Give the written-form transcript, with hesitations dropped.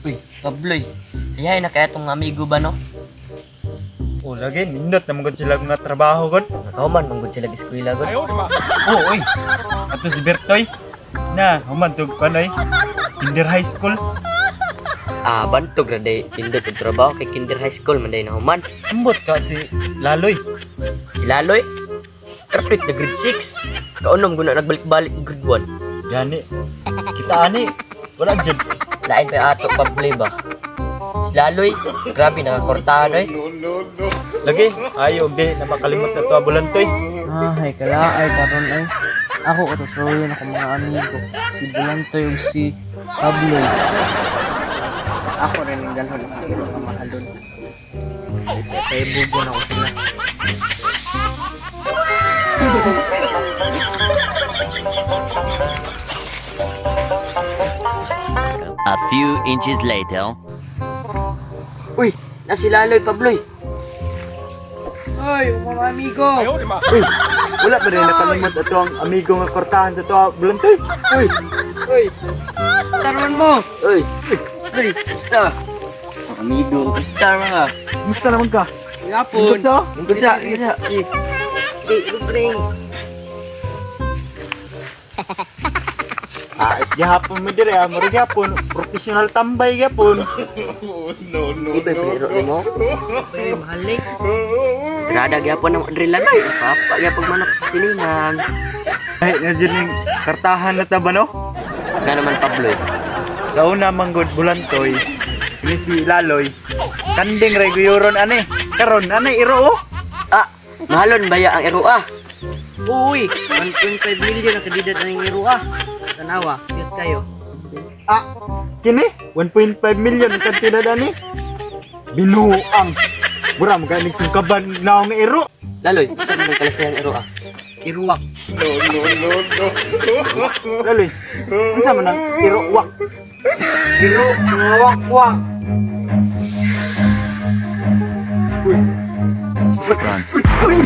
Uy, Pabloy. Ayahay na kaya tong amigo ba no? Oh, lagi nindot naman gud sila nga trabaho gud. Nakauman, manggod sila eskwela gud. Oh, oy. Ato si Bertoy. Na, human tug kanoy. Kinder High School. Ah, bantog na day. Pindot yung trabaho kay Kinder High School, manday na human. Ambot ka si Laloy. Si Laloy, graduate na grade 6. Kaunom guna nagbalik-balik grade 1. Gani. Kita ani. Wala jud. Lain pa ato Pabloy ba? Si Laloy, grabe nakakortahan eh. Lagi, ayo di na makalimot sa tuwa bulantoy. Ay, kalaay karon ay. Ako katutuloy ako mga amigo. Si Bulantoy ug si Pablo. Ako rin ang dalhon ng iro nga mahalon. Kaya bugo na ako sila. A few inches later. Uy, na si Laloy Pabloy. Hoy, mga amigo! Uy, wala ba rin nakalimot ato ang amigo nga kortahan sa tuwa bulantoy? Uy, Hoy! Taruan mo! Uy, uy, basta. Amigo, basta mga. musta naman ka? Yapon! Sa? Mungkod sa. Ah, gihapon mo dire, mura gihapon, professional tambay gihapon. Iba pero mo. Hoy, mahalik! Grada gyapon ng drill na. Papa gyapon manok sa silingan. Ay, na dyan yung kartahan na taba no? Na naman Pabloy. Sa una manggod bulantoy, ini si Laloy. Kanding ray guyuron ani. Karon ani iro oh. Ah, mahalon baya ang ero ah. Uy! 1.5 million ang kandidat ng iro ah! Tanawa, cute kayo. Ah, kini 1.5 million ang kantidad ani. Binuang. Mura mo ganing sungkaban na nga iro. Laloy, saan mo kalasay ang ero ah? Iruwak! Laloy, unsa man ang iro wak? Iro! Wak-wak! Run.